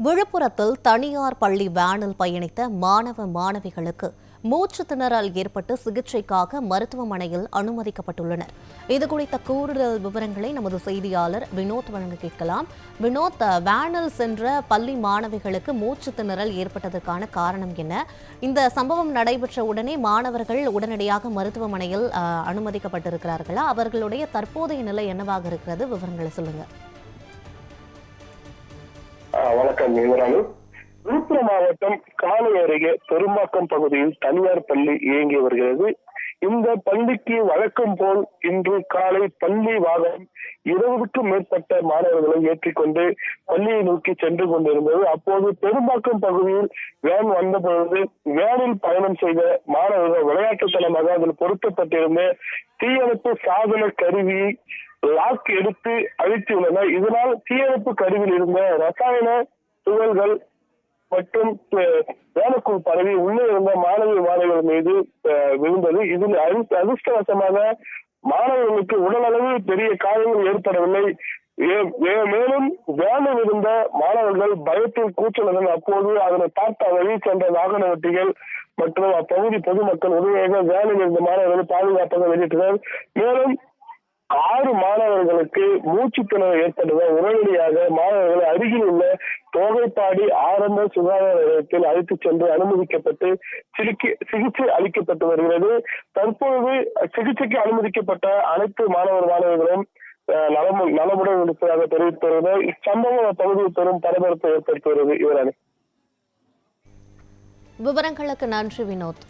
விழுப்புரத்தில் தனியார் பள்ளி வேனில் பயணித்த மாணவ மாணவிகளுக்கு மூச்சு திணறல் ஏற்பட்டு சிகிச்சைக்காக மருத்துவமனையில் அனுமதிக்கப்பட்டுள்ளனர். இதுகுறித்த கூடுதல் விவரங்களை நமது செய்தியாளர் வினோத் வழங்க கேட்கலாம். வினோத், வேனில் சென்ற பள்ளி மாணவிகளுக்கு மூச்சு திணறல் ஏற்பட்டதற்கான காரணம் என்ன? இந்த சம்பவம் நடைபெற்ற உடனே மாணவர்கள் உடனடியாக மருத்துவமனையில் அனுமதிக்கப்பட்டிருக்கிறார்களா? அவர்களுடைய தற்போதைய நிலை என்னவாக இருக்கிறது? விவரங்களை சொல்லுங்க. வணக்கம். விழுப்புரம் மாவட்டம் காலை அருகே பெரும்பாக்கம் பகுதியில் தனியார் பள்ளி இயங்கி வருகிறது. இந்த பள்ளிக்கு வழக்கம் போல் இன்று காலை பள்ளி வாகனம் 20க்கும் மேற்பட்ட மாணவர்களை ஏற்றிக்கொண்டு பள்ளியை நோக்கி சென்று கொண்டிருந்தது. அப்போது பெரும்பாக்கம் பகுதியில் வேன் வந்த பொழுது வேனில் பயணம் செய்த மாணவர்கள் விளையாட்டுத்தனமாக அதில் பொருத்தப்பட்டிருந்த தீயணைப்பு சாதன கருவியை லாக் எடுத்து அழித்துள்ளனர். இதனால் தீயணைப்பு கருவியில் இருந்த ரசாயன துகள்கள் மற்றும் வேனுக்குள் பரவி உள்ளே இருந்த மாணவிகள் மீது விழுந்தது. இதில் அதிர்ஷ்டவசமாக மாணவர்களுக்கு உடலளவில் பெரிய காயங்கள் ஏற்படவில்லை. மேலும் வேனில் இருந்த மாணவர்கள் பயத்தில் கூச்சலுடன் அப்போது அதனை பார்த்த வழியில் சென்ற வாகன ஓட்டிகள் மற்றும் அப்பகுதி பொதுமக்கள் உதவியாக வேனில் இருந்த மாணவர்களை பாதுகாப்பாக வெளியிட்டனர். மேலும் 6 மாணவர்களுக்கு மூச்சு திணறல் ஏற்பட்டதால் உடனடியாக மாணவர்கள் அருகில் உள்ள தோகைப்பாடி ஆரம்ப சுகாதார நிலையத்தில் அழைத்துச் சென்று அனுமதிக்கப்பட்டு சிகிச்சை அளிக்கப்பட்டு வருகிறது. தற்போது சிகிச்சைக்கு அனுமதிக்கப்பட்ட அனைத்து மாணவர்களும் நலமுடன் இருப்பதாக தெரிவித்து வருகிறது. இச்சம்பவம் அப்பகுதியில் பெரும் பரபரப்பை ஏற்படுத்தி வருகிறது. விவரங்களுக்கு நன்றி வினோத்.